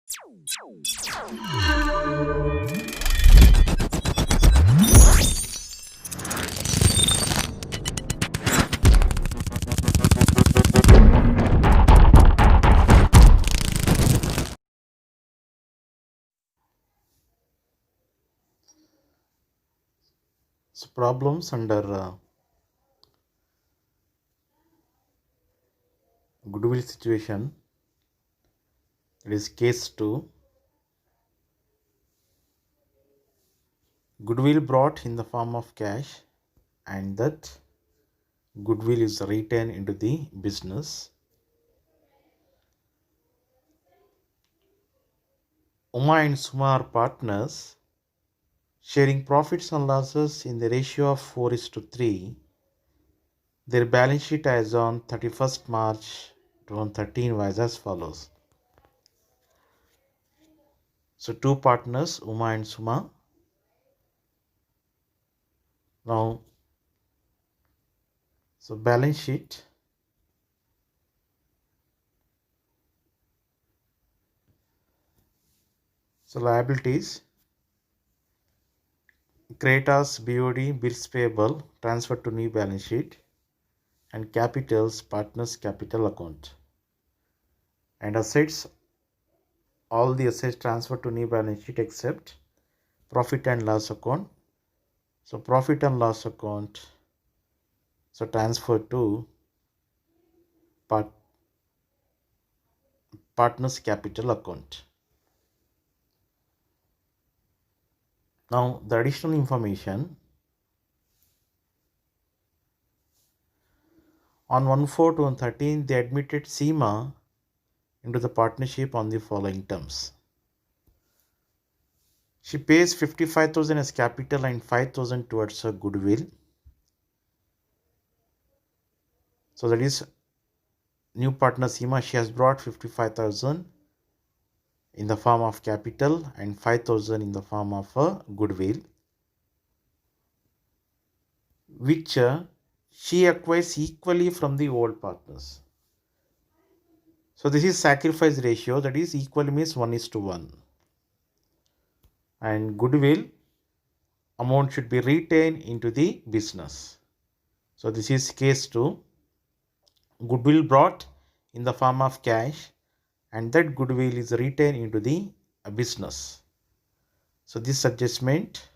So problems under goodwill situation. It is case 2. Goodwill brought in the form of cash, and that goodwill is retained into the business. Uma and Suma are partners, sharing profits and losses in the ratio of 4:3. Their balance sheet as on 31st March 2013 was as follows. So two partners, Uma and Suma. Now, so balance sheet. So liabilities, creditors, BOD, bills payable, transferred to new balance sheet, and capitals, partners capital account. And assets, all the assets transferred to new balance sheet except profit and loss account. So profit and loss account, so transferred to partners capital account. Now the additional information. On 1/4/2013, they admitted Seema into the partnership on the following terms. She pays 55,000 as capital and 5,000 towards her goodwill. So that is new partner Seema. She has brought 55,000 in the form of capital and 5,000 in the form of a goodwill, which she acquires equally from the old partners. So this is sacrifice ratio, that is equal means 1:1. And goodwill amount should be retained into the business. So this is case 2. Goodwill brought in the form of cash, and that goodwill is retained into the business. So this adjustment,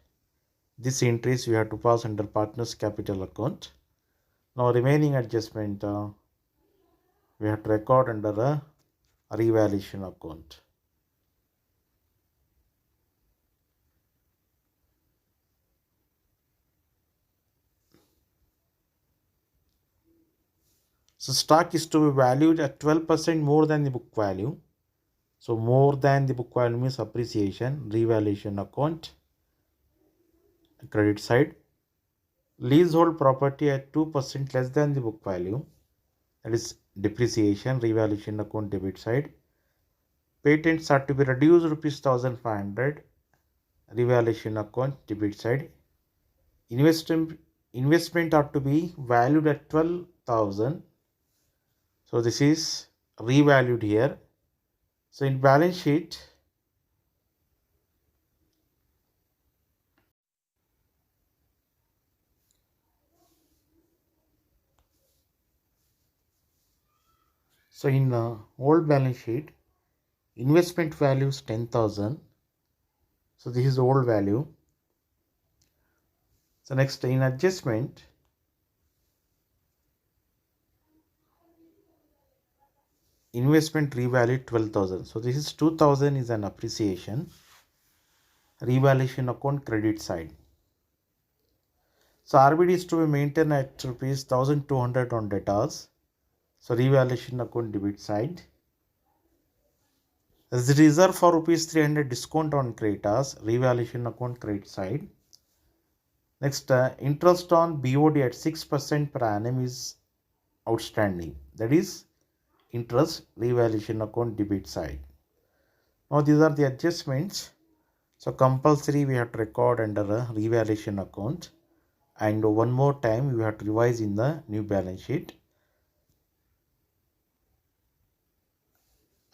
this entries we have to pass under partners capital account. Now remaining adjustment we have to record under a revaluation account. So stock is to be valued at 12% more than the book value. So more than the book value means appreciation, revaluation account, credit side. Leasehold property at 2% less than the book value, that is depreciation, revaluation account, debit side. Patents are to be reduced rupees 1,500, revaluation account, debit side. Investment are to be valued at 12,000. So this is revalued here. So in balance sheet, so in old balance sheet, investment value is 10,000. So this is old value. So next in adjustment, investment revalued 12,000. So this is 2,000 is an appreciation. Revaluation account, credit side. So RBD is to be maintained at rupees 1,200 on debtors. So revaluation account, debit side. As reserve for rupees 300 discount on creditors, revaluation account, credit side. Next, interest on BOD at 6% per annum is outstanding. That is interest, revaluation account, debit side. Now these are the adjustments. So compulsory we have to record under a revaluation account, and one more time we have to revise in the new balance sheet.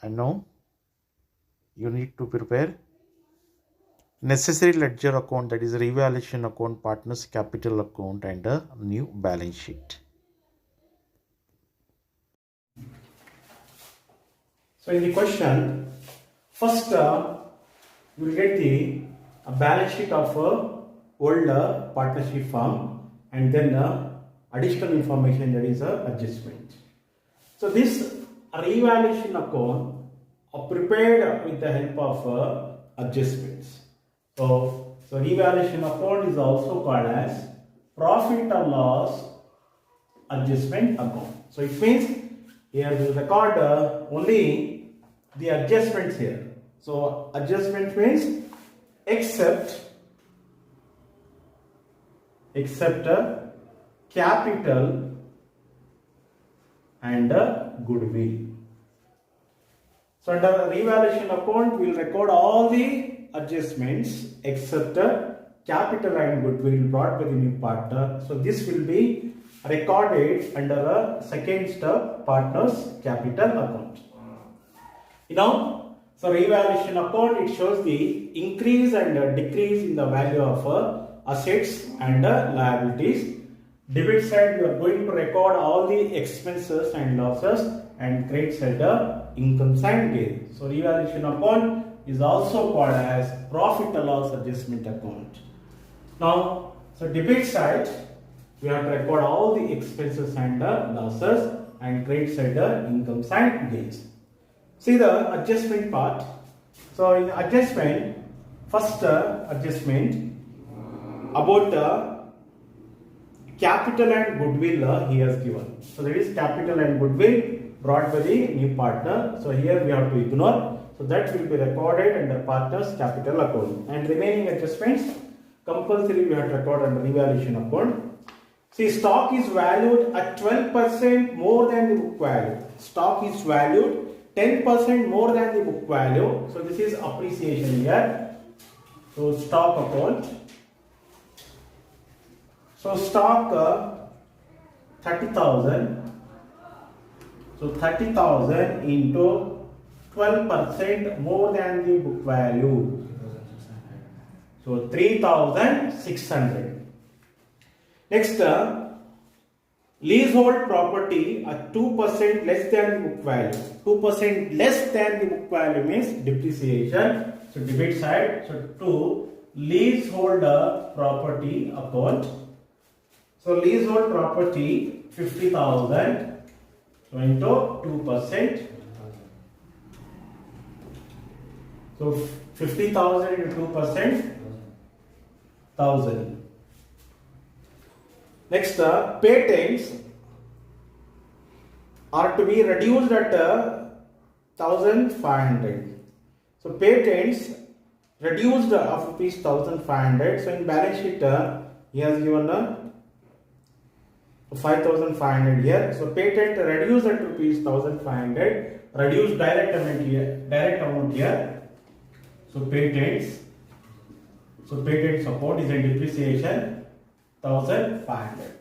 And now you need to prepare necessary ledger account, that is revaluation account, partners capital account, and a new balance sheet. So in the question, first you will get the balance sheet of old partnership firm, and then additional information, that is adjustment. So this revaluation account prepared with the help of adjustments. So revaluation account is also called as profit or loss adjustment account. So it means here we will record only the adjustments here. So adjustment means except capital and goodwill. So under revaluation account, we will record all the adjustments except capital and goodwill brought by the new partner. So this will be recorded under a second step, partners capital account. Now, so revaluation account, it shows the increase and decrease in the value of assets and liabilities. Debit side, you are going to record all the expenses and losses, and credit side income side gain. So revaluation account is also called as profit or loss adjustment account. Now, so debit side, we have to record all the expenses and losses, and credit side income side gains. See the adjustment part. So in adjustment, first adjustment about capital and goodwill he has given. So there is capital and goodwill brought by the new partner. So here we have to ignore. So that will be recorded under partners capital account. And remaining adjustments compulsory we have to record under revaluation account. See, stock is valued at 12% more than the book value. Stock is valued 10% more than the book value. So this is appreciation here. So stock account. So stock 30,000. So 30,000 into 12% more than the book value. So 3,600. Next, leasehold property at 2% less than the book value. 2% less than the book value means depreciation. So debit side. So to leasehold property account. So leasehold property 50,000. So into 2%. So 50,000 into 2%, 1,000. Next, patents are to be reduced at 1,500. So patents reduced of rupees 1,500. So in balance sheet, he has given 5,500 here. So patent reduced at rupees 1,500. Reduced direct amount here. So patent support is a depreciation 1,500.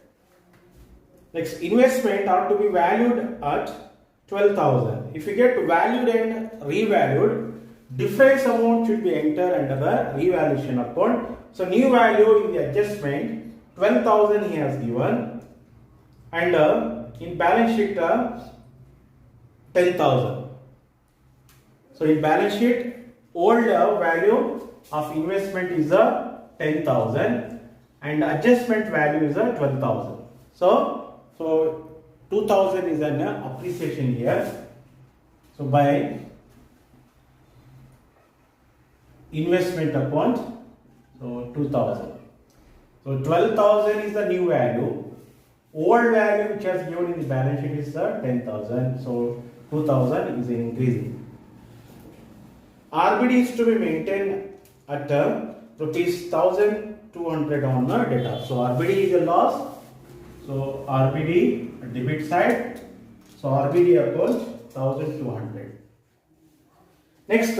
Next, investment are to be valued at 12,000. If you get valued and revalued, difference amount should be entered under the revaluation account. So new value in the adjustment 12,000 he has given, and in balance sheet 10,000. So in balance sheet, old value of investment is 10,000 and adjustment value is 12,000. So 2,000 is an appreciation here. So by investment account, so 2,000. So 12,000 is the new value. Old value which has given in the balance sheet is 10,000. So 2,000 is increasing. RBD is to be maintained at rupees 1,200 on the data. So RBD is a loss. So RBD debit side. So RBD account 1,200. Next,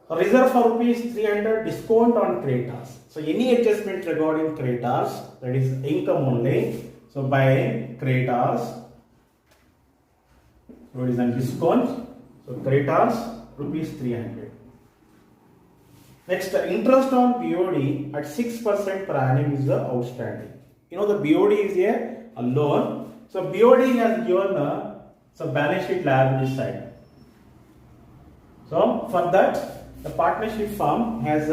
reserve for rupees 300 discount on creditors. So any adjustment regarding creditors, that is income only. So by creditors, so it is a discount. So creditors rupees 300. Next, interest on BOD at 6% per annum is the outstanding. You know the BOD is a loan. So BOD has given a balance sheet liability side. So for that, the partnership firm has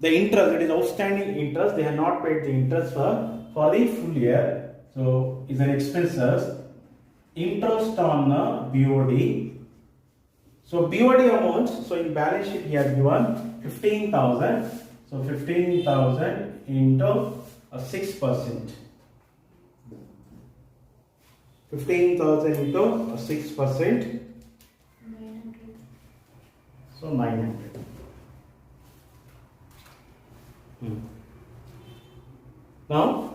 the interest, that is outstanding interest. They have not paid the interest for the full year. So is an expenses. Interest on BOD. So BOD amount, so in balance sheet he has given 15,000. So 15,000 into 6%. 15,000 into 6%. 900. So 900. Now,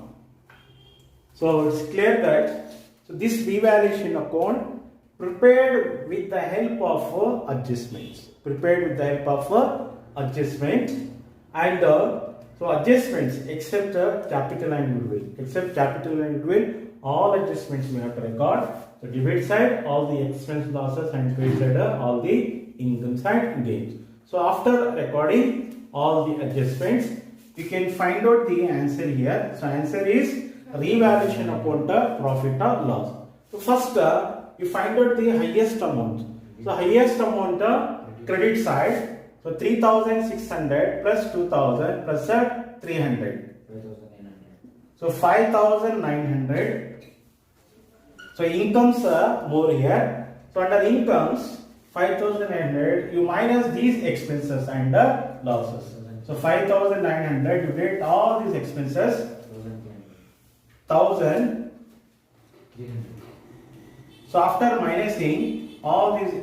so it's clear that this revaluation account prepared with the help of adjustments. Prepared with the help of adjustments and so adjustments except capital and goodwill. Except capital and goodwill, all adjustments we have to record. So debit side all the expense losses and credit side all the income side gains. So after recording all the adjustments, you can find out the answer here. So answer is revaluation account profit or loss. So first you find out the highest amount. So highest amount credit side. So 3,600 plus 2,000 plus 300. So 5,900. So incomes are more here. So under incomes 5,900 you minus these expenses and losses. So 5,900 you get all these expenses 1,000. So after minusing all these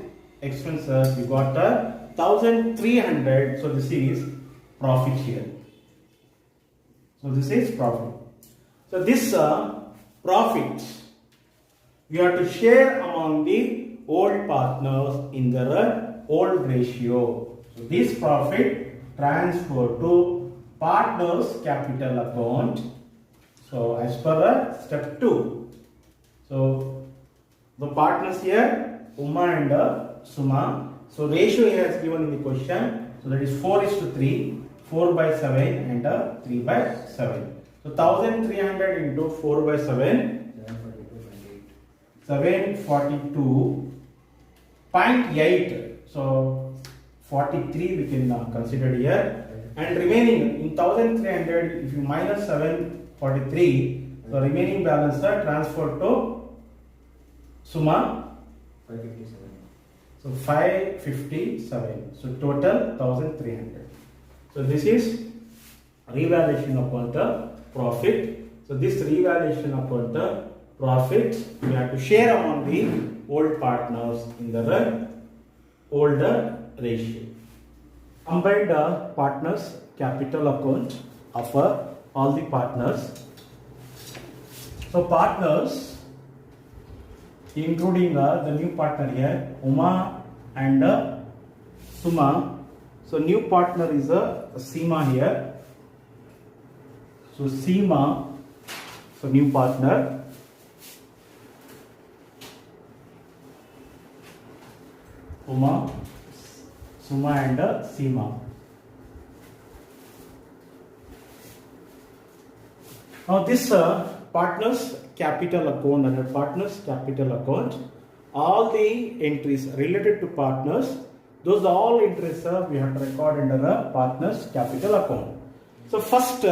expenses you got 1,300. So this is profit here. So this is profit. So this profit we have to share among the old partners in their old ratio. So this profit transfer to partners capital account. So as per step 2. So the partners here Uma and Suma. So ratio he has given in the question. So that is 4:3, 4/7 and 3/7. So 1,300 into 4/7. 742.8. So 43 we can consider here. And remaining in 1,300, if you minus 743, the remaining balance are transferred to Suma. 557. So 557. So total 1,300. So this is revaluation account profit. So this revaluation account profit we have to share among the old partners in the older ratio. Combined partners capital account of all the partners. So partners including the new partner here Uma and Suma. So new partner is Seema here. So Seema, so new partner. Uma, Suma and Seema. Now this partners capital account, under partners capital account, all the entries related to partners, those all entries we have to record under a partners capital account. So first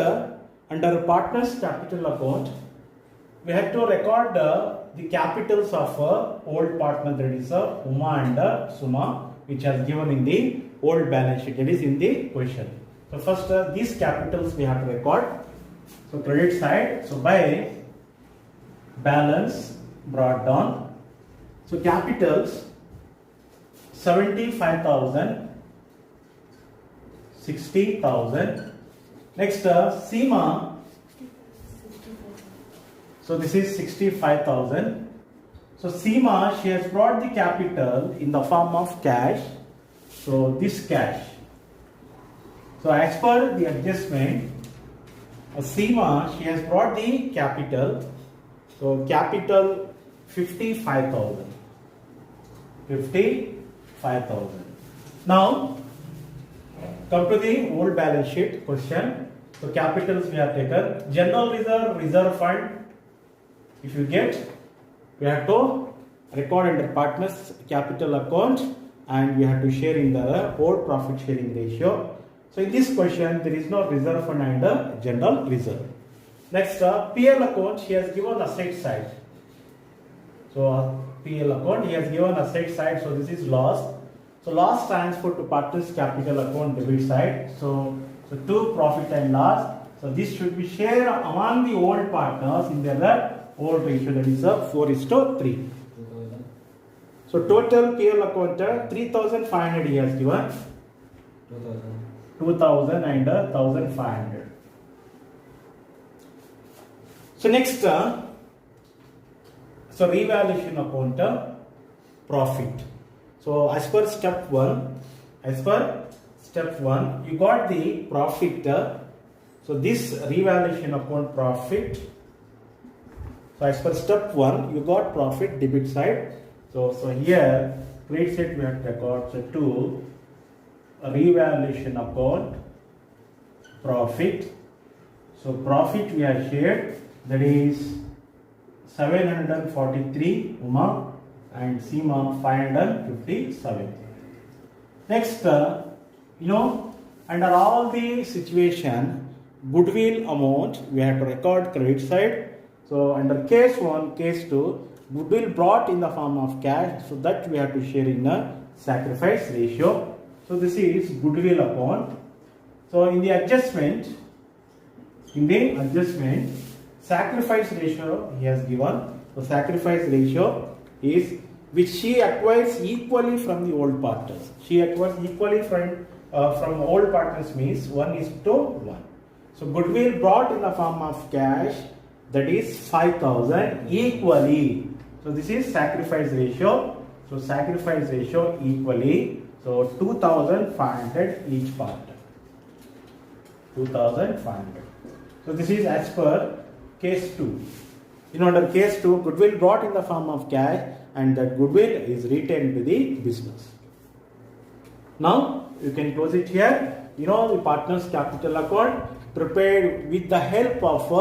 under partners capital account we have to record the capitals of old partner, that is Uma and Suma, which has given in the old balance sheet, that is in the question. So first these capitals we have to record. So credit side, so by balance brought down. So capitals 75,000, 60,000. Next Seema. So this is 65,000. So Seema, she has brought the capital in the form of cash. So this cash. So as per the adjustment, Seema, she has brought the capital. So capital 55,000. 55,000. Now, come to the old balance sheet question. So, capitals we have taken. General reserve, reserve fund. If you get, we have to record under partners capital account and we have to share in the old profit sharing ratio. So, in this question, there is no reserve fund and general reserve. Next, PL account, he has given asset side. So, PL account, he has given asset side, so this is loss. So, loss transferred to partners capital account debit side. So to profit and loss. So, this should be shared among the old partners in their old ratio, that is 4:3. So, total PL account 3,500 he has given. 2,000 and 1,500. So next, so revaluation account profit. So as per step 1, you got the profit. So this revaluation account profit. So as per step 1, you got profit debit side. So here credit side we have to record. So to revaluation account profit. So profit we have shared, that is 743 Uma and Seema 557. Next, under all the situation, goodwill amount we have to record credit side. So under case 1, case 2, goodwill brought in the form of cash, so that we have to share in a sacrifice ratio. So this is goodwill account. So in the adjustment, sacrifice ratio he has given. So sacrifice ratio is which she acquires equally from the old partners. She acquires equally from old partners means 1:1. So goodwill brought in the form of cash, that is 5,000 equally. So this is sacrifice ratio. So sacrifice ratio equally. So 2,500 each partner. 2,500. So this is as per case 2. Under case 2, goodwill brought in the form of cash and that goodwill is retained to the business. Now you can close it here. The partners capital account prepared with the help of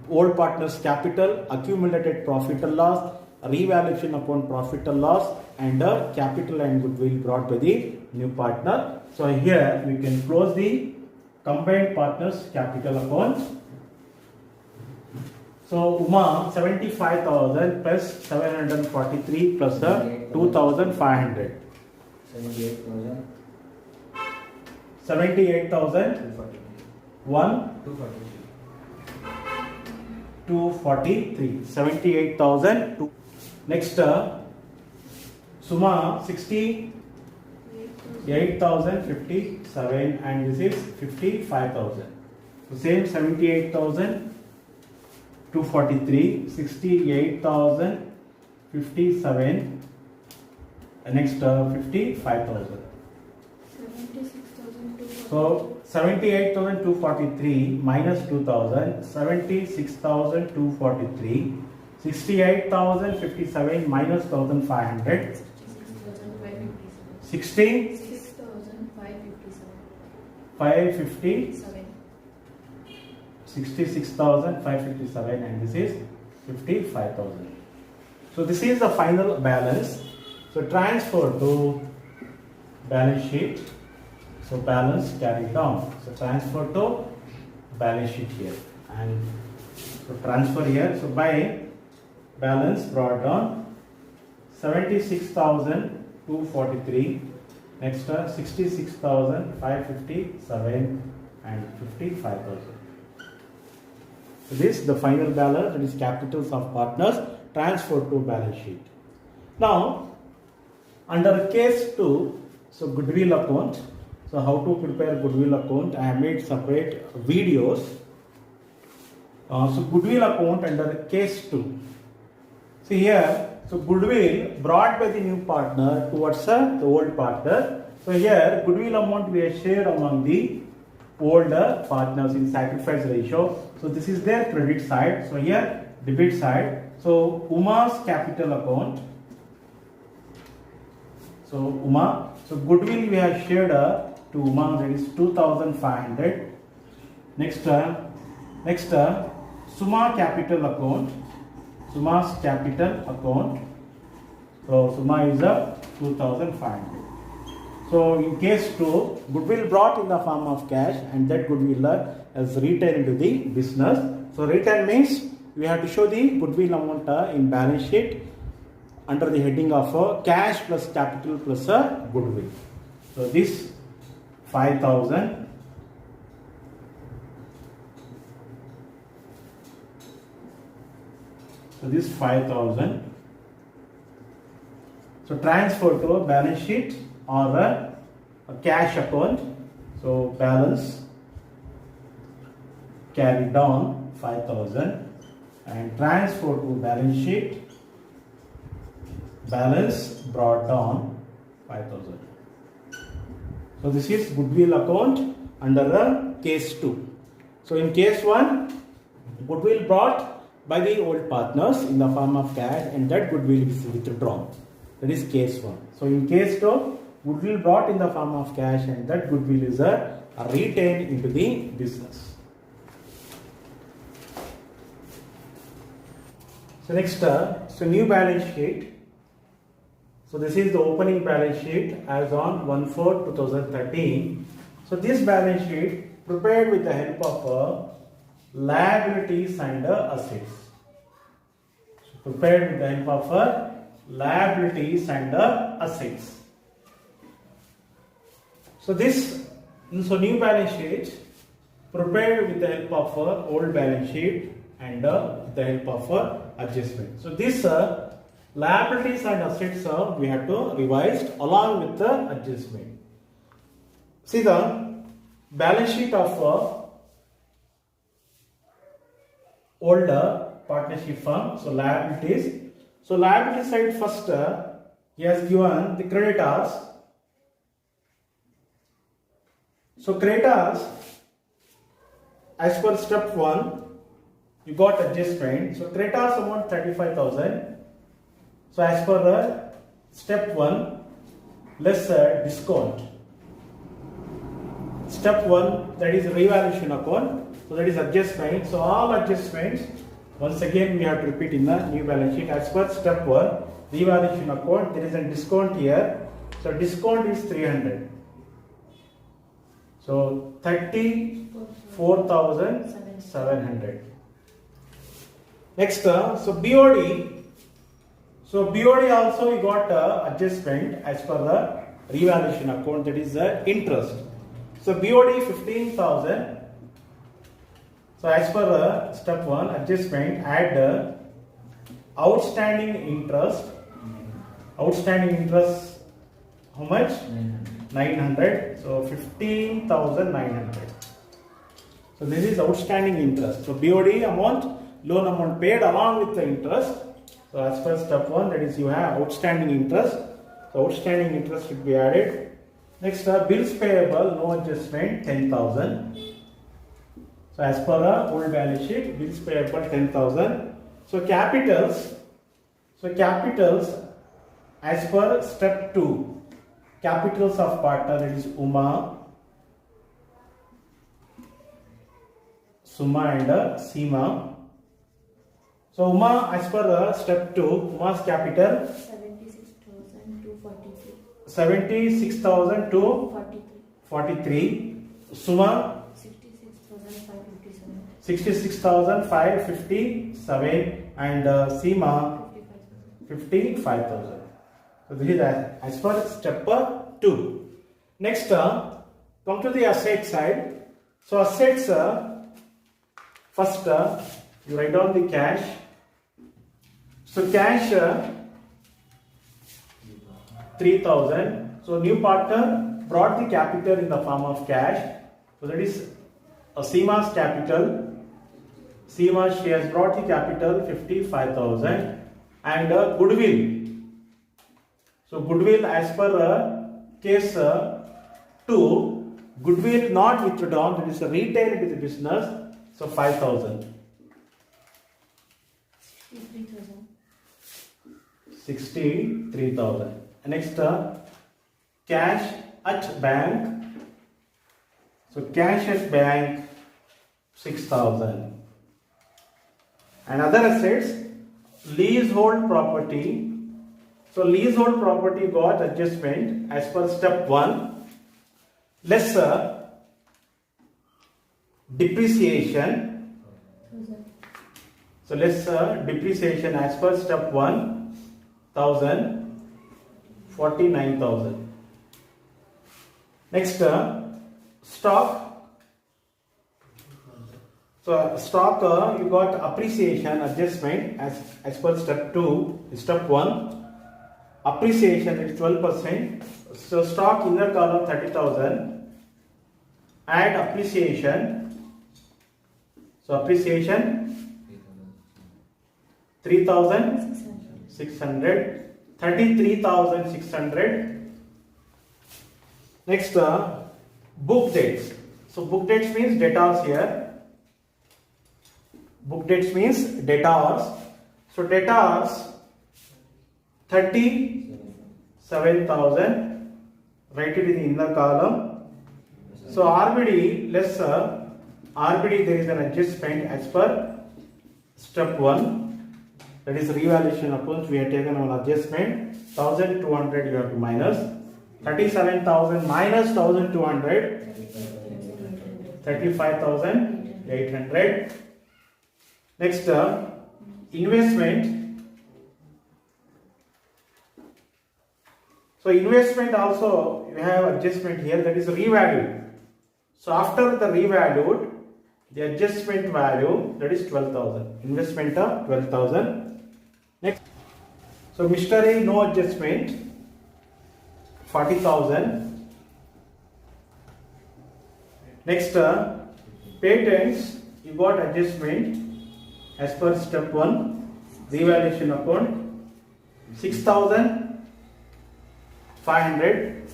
old partners capital, accumulated profit or loss, revaluation upon profit or loss, and capital and goodwill brought by the new partner. So here we can close the combined partners capital account. So Uma 75,000 plus 743 plus 2,500. 78,000. 243. 78,000. Next, Suma 68,057 and this is 55,000. So same 78,243, 68,057 and next 55,000. So 78,243 minus 2,000, 76,243, 68,057 minus 1,500, 66,557 and this is 55,000. So this is the final balance. So transfer to balance sheet. So balance carried down. So transfer to balance sheet here and so transfer here. So by balance brought down 76,243. Next 66,557 and 55,000. So this is the final balance, that is capitals of partners transferred to balance sheet. Now under case 2, so goodwill account. So how to prepare goodwill account? I have made separate videos. So goodwill account under case 2. See here, so goodwill brought by the new partner towards the old partner. So here goodwill amount we have shared among the older partners in sacrifice ratio. So this is their credit side. So here debit side. So Uma's capital account. So Uma, so goodwill we have shared to Uma, that is 2500. Next, Suma capital account. Suma's capital account. So Suma is a 2500. So in case 2, goodwill brought in the form of cash and that goodwill is retained into the business. So return means we have to show the goodwill amount in balance sheet under the heading of cash plus capital plus goodwill. So this 5000. So this 5000. So transfer to a balance sheet or a cash account. So balance carried down 5000 and transfer to balance sheet, balance brought down 5000. So this is goodwill account under the case 2. So in case 1, goodwill brought by the old partners in the form of cash and that goodwill is withdrawn. That is case 1. So in case 2, goodwill brought in the form of cash and that goodwill is retained into the business. So next, so new balance sheet. So this is the opening balance sheet as on 1/4/2013. So this balance sheet prepared with the help of liabilities and assets. So prepared with the help of liabilities and assets. So new balance sheet prepared with the help of old balance sheet and with the help of adjustment. So this liabilities and assets we have to revise along with the adjustment. See the balance sheet of older partnership firm. So liabilities. So liability side first he has given the creditors. So creditors, as per step 1, you got adjustment. So creditors amount 35,000. So as per step 1, less discount. Step 1, that is revaluation account. So that is adjustment. So all adjustments, once again we have to repeat in the new balance sheet. As per step 1, revaluation account, there is a discount here. So discount is 300. So 34,700. Next, so BOD. So BOD also we got adjustment as per the revaluation account, that is interest. So BOD 15,000. So as per step 1 adjustment, add outstanding interest. Outstanding interest how much? 900. So 15,900. So this is outstanding interest. So BOD amount, loan amount paid along with the interest. So as per step 1, that is you have outstanding interest. So outstanding interest should be added. Next, bills payable, no adjustment, 10,000. So as per the old balance sheet, bills payable 10,000. So capitals. So capitals as per step 2. Capitals of partner, that is Uma, Suma and Seema. So Uma, as per step 2, Uma's capital 76,243. Suma 66,557 and Seema 55,000. So this is as per step 2. Next, come to the asset side. So assets, first you write down the cash. So cash 3,000. So new partner brought the capital in the form of cash. So that is Seema's capital. Seema, she has brought the capital 55,000 and goodwill. So goodwill as per case 2, goodwill not withdrawn, that is retained with the business. So 5,000. 63,000. Next, cash at bank. So cash at bank 6,000. And other assets, leasehold property. So leasehold property got adjustment as per step 1, lesser depreciation. So lesser depreciation as per step 1, 1,000, 49,000. Next, stock. So stock, you got appreciation adjustment as per step 2, step 1. Appreciation is 12%. So stock inner column 30,000. Add appreciation. So appreciation 3,600. 33,600. Next, book dates. So book dates means debtors here. Book dates means debtors. So debtors 37,000. Write it in the inner column. So RBD lesser. RBD there is an adjustment as per step 1. That is revaluation accounts. We have taken one adjustment. 1,200 you have to minus. 37,000 minus 1,200. 35,800. Next, investment. So investment also you have adjustment here, that is revalued. So after the revalued, the adjustment value, that is 12,000. Investment of 12,000. Next, so machinery no adjustment, 40,000. Next, patents you got adjustment as per step 1, revaluation account 6,500.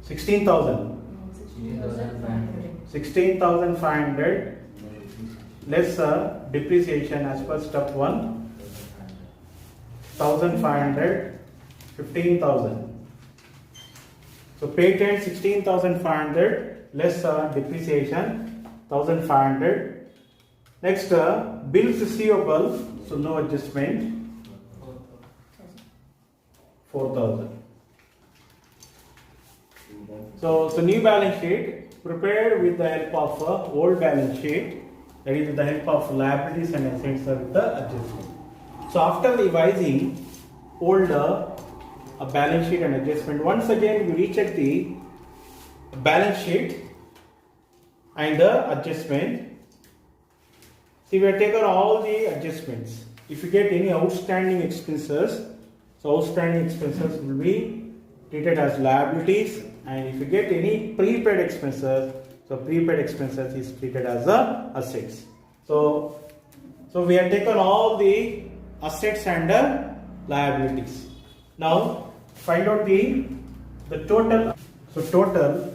16,000. 16,500 less depreciation as per step 1, 1,500, 15,000. So patent 16,500 less depreciation 1,500. Next, bills receivable, so no adjustment, 4,000. So new balance sheet prepared with the help of old balance sheet, that is with the help of liabilities and assets with the adjustment. So after revising old balance sheet and adjustment, once again we recheck the balance sheet and the adjustment. See, we have taken all the adjustments. If you get any outstanding expenses, so outstanding expenses will be treated as liabilities, and if you get any prepaid expenses, so prepaid expenses is treated as assets. So we have taken all the assets and liabilities. Now find out the total. So total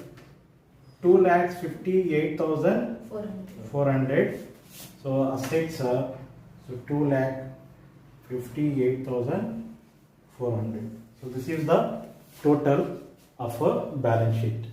2,58,400. So assets are 2,58,400. So this is the total of a balance sheet.